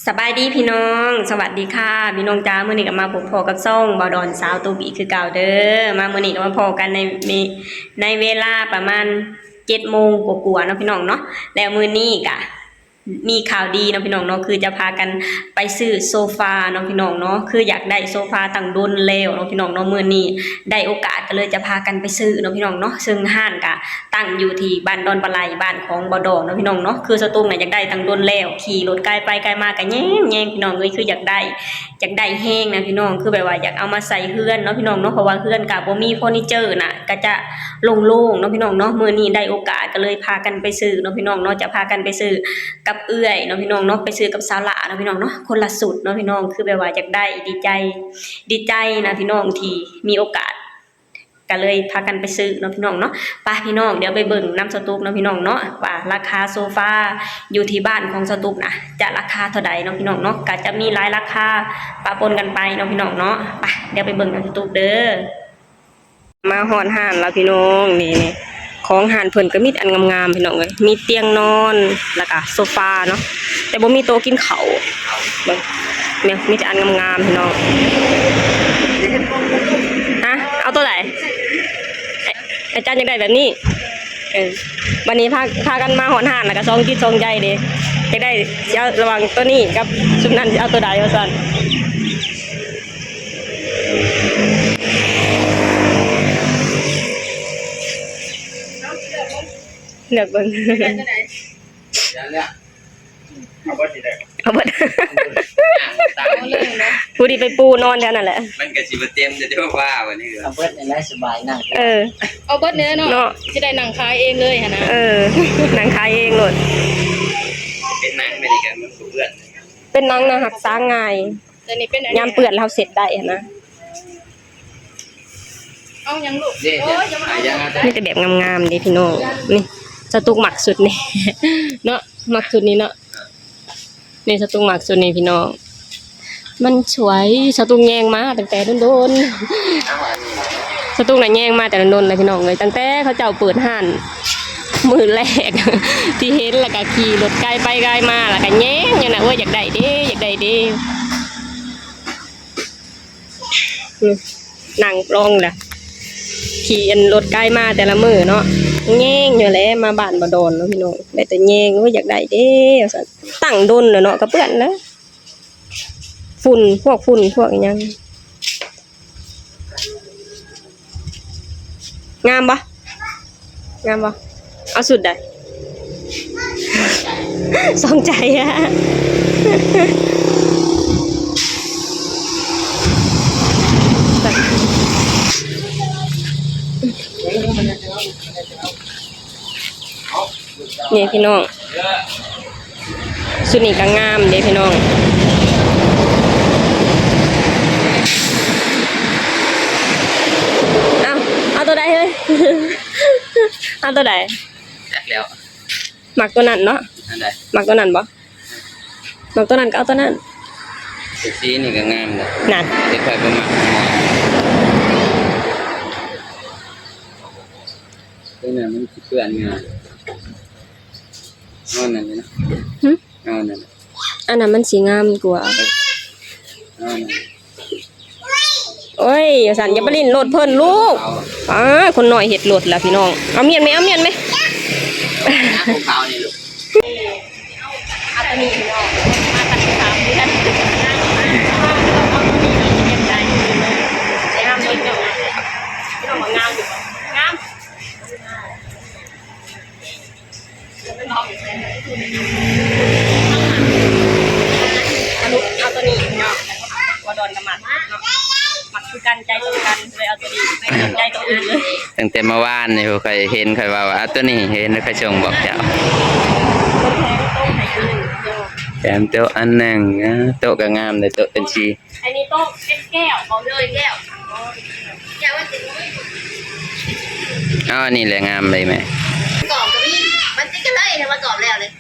สบายดีพี่น้องสวัสดีค่ะพี่น้องจ้ามื้อนี้ก็มาพบกับซ่องบอดอนสาวตูบีคือเก่าเด้อมามื้อนี้ก็มาพบกันในเวลาประมาณ7 โมงกว่าๆเนาะพี่น้องเนาะแล้วมื้อนี้ก็มีข่าวดีเนาะพี่น้องเนาะคือจะพากันไปซื้อโซฟาเนาะพี่น้องเนาะคืออยากได้โซฟาตั้งดนแล้วเนาะพี่น้องเนาะมื้อนี้ได้โอกาสก็เลยจะพากันไปซื้อเนาะพี่น้องเนาะซึ่งห้างก็ตั้งอยู่ที่บ้านดอนปลาไหลบ้านของบ่ดอนเนาะพี่น้องเนาะคือสตุ้งน่ะอยากได้ตั้งดนแล้วขี่รถไกลไปไกลมาก็แย่งพี่น้องเอ้ยคืออยากได้แฮงนะพี่น้องคือแบบว่าอยากเอามาใส่เฮือนเนาะพี่น้องเนาะเพราะว่าเฮือนก็บ่มีเฟอร์นิเจอร์น่ะก็จะโล่งๆเนาะพี่น้องเนาะมื้อนี้ได้โอกาสก็เลยพากันไปซื้อเนาะพี่น้องเนาะจะพากันไปซื้อกับเอื้อยเนาะพี่น้องเนาะไปซื้อกับสาวหลาเนาะพี่น้องเนาะคนละสุดเนาะพี่น้องคือแบบว่าอยากได้ดีใจนะพี่น้องที่มีโอกาสก็เลยพากันไปซื้อเนาะพี่น้องเนาะไปพี่น้องเดี๋ยวไปเบิ่งน้ำสตุ๊กเนาะพี่น้องเนาะว่าราคาโซฟาอยู่ที่บ้านของสตุ๊กนะจะราคาเท่าใดเนาะพี่น้องเนาะก็จะมีหลายราคาปะปนกันไปเนาะพี่น้องเนาะไปเดี๋ยวไปเบิ่งน้ำสตุ๊กเด้อมาฮอดห้านแล้วพี่น้องนี่ของหานเพิ่นก็มีอันงามๆพี่น้องเอ้ยมีเตียงนอนแล้วก็โซฟาเนาะแต่บ่มีโต๊ะกินข้าวเบิ่งเนี่ยมีแต่อันงามๆพี่น้องฮะเอาตัวไหนอาจารย์ยังได้แบบนี้วันนี้พากันมาหอนห่านแล้วก็ซองจิตซองใจเด้จะได้เอาระวังตัวนี้กับชุดนั้นจะเอาตัวใดว่าซั่นเลือกเบิ่งเอาเบิดผู้ที่ไปปูนอนแถวนั่นแหละมันก็สิบ่เต็มจะได้ว่าวันนี้เอาเบิดนี่แหละสบายนั่งเอาเบิดเนื้อเนาะจะได้หนังคายเองเลยหั่นนะหนังคายเองโลดเป็นหนังไม่ได้กันมันเปื้อนเป็นหนังนะหักษาง่ายแต่นี่เป็นยามเปื้อนเราเสร็จได้หั่นนะเอายังลูกนี่แต่แบบงามๆดิพี่น้องนี่สตุกหมักสุดนี่เนาะหมักสุดนี้เนาะนี่สตุกหมักสุดนี่พี่น้องมันสวยสตุกแยงมาตั้งแต่โดนสตุกน่ะแยงมาแต่โดนเลยพี่น้องเลยตั้งแต่เขาเจ้าเปิดห้านมือแรกที่เห็นแล้วก็ขี่รถไกลไปไกลมาแล้วก็แยงอย่างน่ะอยากได้เด้นั่งรองแหละขี่รถใกล้มาแต่ละมือเนาะแง่งอยู่แล้วมาบ้านบ่โดนเนาะพี่น้องได้แต่แง่งอยากได้เด้ตั้งดนเนาะก็เปื้อนนะฝุ่นพวกอีหยังงามบ่เอาสุดได้สองใจอะนี่พี่น้องสุดนี้ก็งามเด้พี่น้องเอาตัวใดเฮ้ยเอาตัวใดแล้วหมักตัวนั้นเนาะอันใดหมักตัวนั้นบ่หมักตัวนั้นก็เอาตัวนั้นสีนี่ก็งามนะนั่นเดี๋ยวค่อยไปหมักตัวนั้นมันเปื้อนงามเอานั่นนะเอานั่นอันนั้นมันสีงามกว่าเอานั่นโอ้ยสันอย่าไปลิ้นโหลดเพิ่นลูกคนหน่อยเห็ดโหลดแล้วพี่น้องเอาเมียนไหมภูเขานี่ลูกเอาตัวนี้พี่น้องมาตัดสามเดือนเอาตัวนี้เราเก็บใจงามเลยพี่น้องงามอยู่งามเอาตัวนี้เนาะว่าโดนกระมัดเนาะมักคือกันใจตรงกันเลยเอาตัวนี้ไม่สนใจตัวอื่นเลยตั้งแต่เมื่อวานนี่เคยเห็นเคยว่าตัวนี้เห็นเคยส่งบอกเจ้าแถมโต๊ะอันหนึ่งโต๊ะก็งามเลยโต๊ะเป็นชีอันนี้โต๊ะเป็นแก้วของเลยแก้วว่าจริงอ๋อนี่แหละงามเลยไหมกรอบกับพี่มันติดกันเลยนะมากรอบแล้วเลย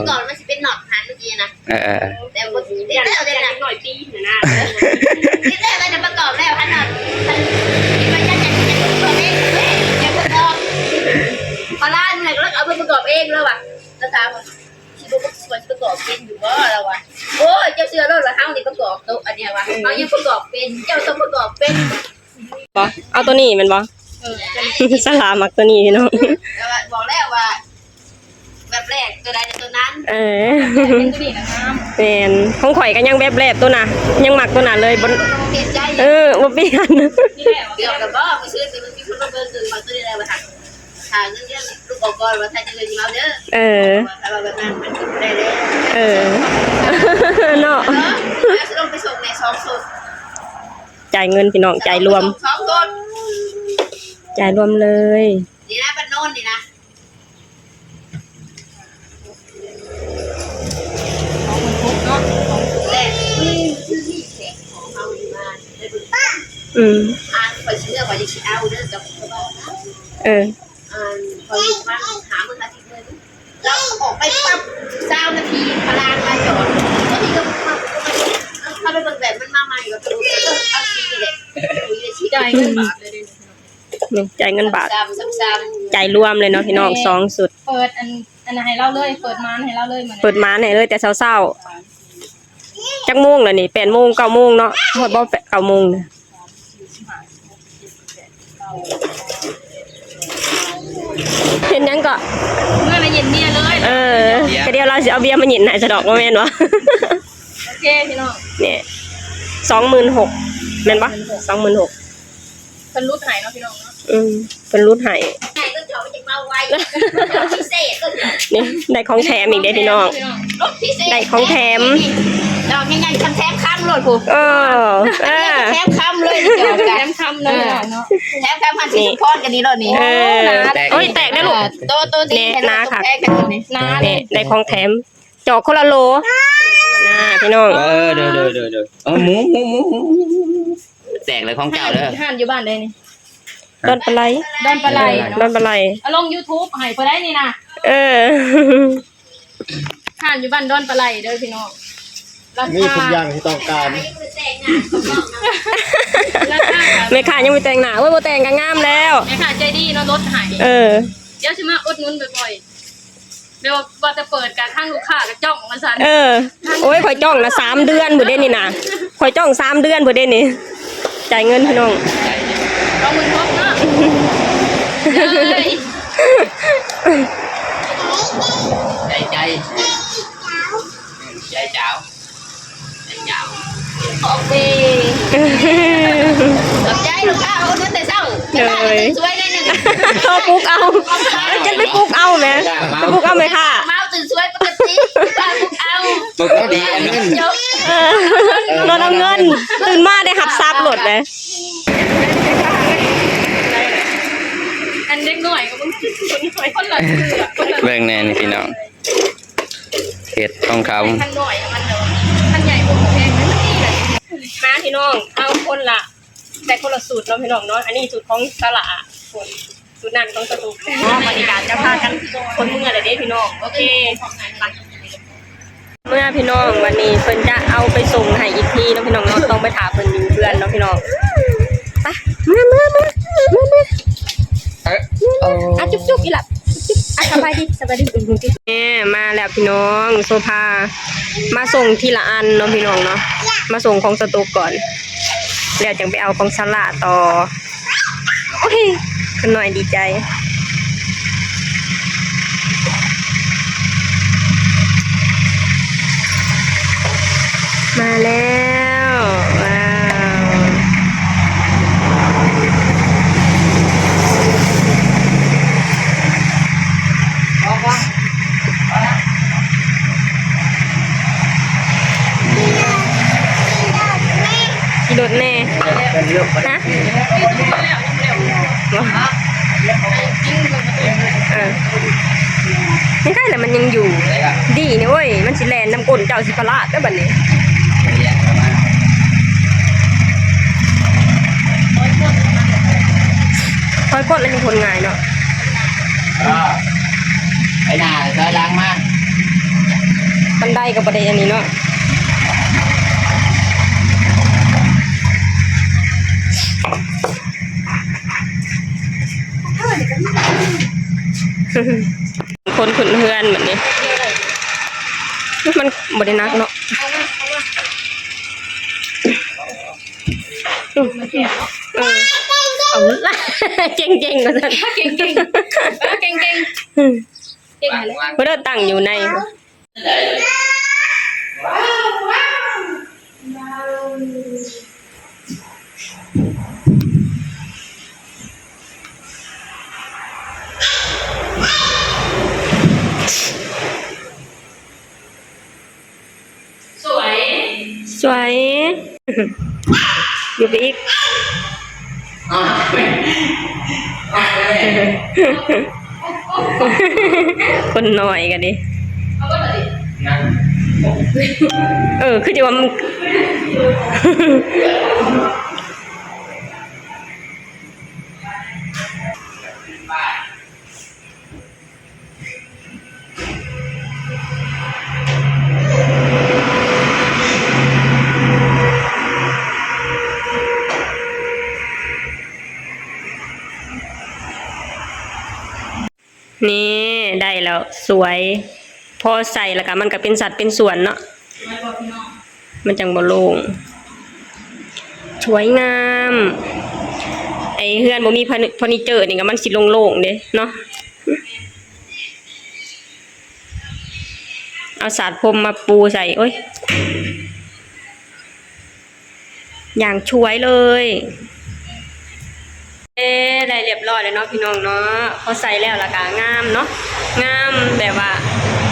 กรอบมันจะเป็นหนอดหันเมื่อกี้นะแต่บนติดแล้วเลยนะหน่อยปีหน่ะติดแล้วเลยนะประกอบแล้วหันหนอดมันจะประกอบเองจะประกอบพอร้านไหนก็เอาไปประกอบเองแล้วว่ะแล้วตามที่ดูก็สวยประกอบเองอยู่ก็แล้วว่ะโอ้ย ว่าเอายังประกอบเป็นเจ้าต้องประกอบเป็น บ่เอาตัวนี้แม่นบ่ สลามักตัวนี้พี่น้อง แต่ว่าบอกแล้วว่าแบบแรกตัวใดตัวนั้น เออ เป็นตัวนี้นะงาม แม่นของข่อยก็ยังแบบแรบตัวน่ะยังมักตัวน่ะเลยบ่ เปลี่ยนใจ บ่เปลี่ยน เกี่ยวกับว่าไปซื้อมันมีคนมาเบิ่งตื่นมาตัวนี้ได้ว่าทางเรื่องลูกออกก่อนว่าถ้าจะเงินเอาเด้อ เออ ถ้าว่าแบบนั้นมันกินได้เลย เออ เนาะ เนาะแล้วจะลงไปส่งใน2สุด จ่ายเงินพี่น้องจ่ายรวม 2สุด จ่ายรวมเลย นี่นะบ้านโน่นนี่นะแรกซื้อที่แขกของเฮาอยู่มาได้เบิ่ง อืม ไปเชื่อว่าจะสิเอาเด้อกับพ่อ เออ พออยู่บ้านหาเมื่ออาทิตย์เลยเราออกไปปั๊บ9 นาทีพลานมาจอดตอนนี้ก็มาถ้าไปเบิ่งแบบมันมาใหม่ก็รู้เอาชีนี่แหละคุยได้ชีได้เงินบาทเลย นี่จ่ายเงินบาท ซ้ำ จ่ายรวมเลยเนาะพี่น้อง2สุด เปิดอันให้เราเลยเปิดมานให้เราเลยเหมือน เปิดม้านให้เลยแต่เช้าๆจักโมงแล้วนี่8 โมง 9 โมงเนาะฮอดบ่9 โมงนะเห็นยังก็ เมื่อไรเย็นเนี่ยเลย เออก็เดี๋ยวเราสิเอาเบียร์มาหยินให้ซะดอกบ่แม่นวะ โอเคพี่น้อง เนี่ย26,000แม่นบ่26,000 เป็นรูดหายเนาะพี่น้องเนาะ เป็นรูดให้ ๆไหนก็จอดจะมาไวพิเศษก็ นี่ได้ของแถมอีกเด้อพี่น้อง รถพิเศษ ได้ของแถม ดอกยังไงแถมค้ำเลยผู้ เออ แถมค้ำเลยจอด แถ กัน มคำเลยเนาะ แถมค้ำพันสิพรกันนี้รถนี้ เออโอ้ยแตกได้ลูก ตัวที่แพงกันนี้ น้า นี่ได้ของแถมจอกคนละโลนะพี่น้อง เดี๋ยวหมูแตกเลยของเก่าเด้อ ห่านอยู่บ้านได้นี่ ดอนปลาไหล ดอนปลาไหล ดอนปลาไหล เอาลง YouTube ให้เพิ่นได้นี่นะ เออ ห่านอยู่บ้านดอนปลาไหลเด้อพี่น้องรา มีทุก คา อย่างที่ต้องการ ราคา แม่ค้ายังไม่แต่งหน้าเว้ยบ่แต่งก็งามแล้ว แม่ค่ะใจดีเนาะลดให้ เออ เดี๋ยวสิมาอุดหนุนบ่อยๆเดี๋ยวว่าจะเปิดการทางลูกค้าก็จ้องมาซั่น เออ โอ้ยข่อยจ้องนะ3 เดือนบ่ได้นี่นะข่อยจ้อง3 เดือนบ่ได้นี่จ่ายเงินพี่น้อง เรามึงพบเนาะเฮ้ย ใจเจ้า โอเคสนใจลูกค้าเอาเงินแต่เศร้าสวยได้หนึ่ง เอาปลุกเอาจะไปปลุกเอาแหมไปปลุกเอาไหมค่ะ เมาตื่นสวยปกติบ้านพวกเอา ปกติอันนั้น จบ นอนเอาเงินตื่นมาได้หับซับหลดเลย อันเด็กหน่อยก็มึงคนละคนละ เบิ่งแน่นี่พี่น้องเห็ดทองค ท่านหน่อยมันเนาะท่านใหญ่กว่าแพงไม่ดีเลย มาพี่น้องเอาคนละแต่คนละสูตรเนาะพี่น้องเนาะอันนี้สูตรของสละส่วนสูตรนั้นของสตูอ๋อบริการจะพากันคนเมื่อเลยเด้พี่น้องโอเคเมื่อพี่น้องวันนี้เพิ่นจะเอาไปส่งให้อีกทีเนาะพี่น้องเนาะต้องไปถามเพิ่นอยู่เพื่อนเนาะพี่น้องไปมาอ่ะจุ๊บอีหลับอ่ะสบายดีแม่มาแล้วพี่น้องโซฟามาส่งทีละอันเนาะพี่น้องเนาะมาส่งของสตูก่อนเดี๋ยวจังไปเอาของสละต่อโอเคคุณหน่อยดีใจมาแล้วว้าวขี่รถแน่นะไม่ได้แหละมันยังอยู่ดีนี่เว้ยมันสิแลนน้ำก้นเจ้าสิพลาดแล้วบัดนี้คอยกดแล้วยังทนง่ายเนาะ ำไอ้หน้าซอยล้างมาก บันไดกับประเด็นอันนี้เนาะคนขุนเฮือนแบบนี้มันบรินักเนาะ แก่เนาะ เอาละ เจ๋งๆก็ซั่น เก่งเก่งเก่งเก่งเก่งอะไร เพิ่นตั้งอยู่ใน สวย สวย อยู่ไปอีก คนหน่อยกันดิ เอาก็เลย คือจะว่ามัน นี่ได้แล้วสวย พอใส่แล้วก็มันก็เป็นสัดเป็นส่วนเนาะ ไม่บอกพี่น้อง มันจังบ่โล่งสวยงาม ไอ้เฮือนบ่มีเฟอร์นิเจอร์นี่ก็มันสิโล่งๆเด้เนาะเอาสาดพรมมาปูใส่โอ้ยอย่างช่วยเลยได้เรียบร้อยแล้วเนาะพี่น้องเนาะพอใส่แล้วแล้วก็งามเนาะงามแบบว่า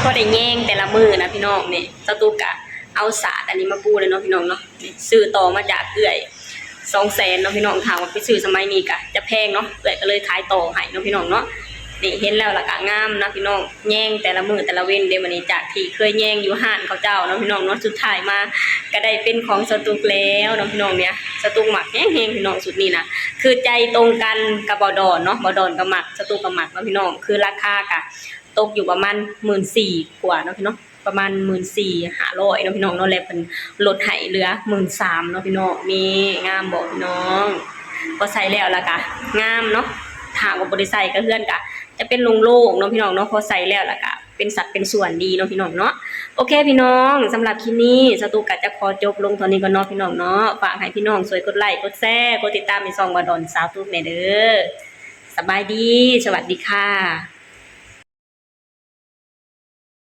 พอได้แยงแต่ละมือนะพี่น้องนี่สตูกะเอาสาดอันนี้มาปูเลยเนาะพี่น้องเนาะนี่ซื้อต่อมาจากเอื้อย200,000เนาะพี่น้องถามว่าไปซื้อสมัยนี้กะจะแพงเนาะเอื้อยก็เลยขายต่อให้เนาะพี่น้องเนาะนี่เห็นแล้วแล้วก็งามนะพี่น้องแยงแต่ละมือแต่ละเว้นเดี๋ยววันนี้จากที่เคยแยงอยู่ห้านเขาเจ้าเนาะพี่น้องเนาะสุดท้ายมาก็ได้เป็นของสตูกแล้วเนาะพี่น้องเนี่ยสตูกหมักแห้งๆพี่น้องสุดนี้นะคือใจตรงกันกับบอดอนเนาะบอดอนกับหมักสตูกกับหมักเนาะพี่น้องคือราคากะตกอยู่ประมาณ 14,000 กว่าเนาะพี่น้องประมาณ 14,500เนาะพี่น้องเนาะแล้วเป็นลดให้เหลือ 13,000เนาะพี่น้องมีงามบ่พี่น้องพอใส่แล้วล่ะกะงามเนาะถ้าว่าบ่ได้ใส่ก็เฮือนกะจะเป็นโล่งๆเนาะพี่น้องเนาะพอใส่แล้วล่ะกะเป็นสัดเป็นส่วนดีเนาะพี่น้องเนาะโอเคพี่น้องสำหรับคลิปนี้สตูกะจะขอจบลงเท่านี้ก่อนเนาะพี่น้องเนาะฝากให้พี่น้องช่วยกดไลค์กดแชร์กดติดตามในช่องบาดอนสาวตูกแม่เด้อสบายดีสวัสดีค่ะ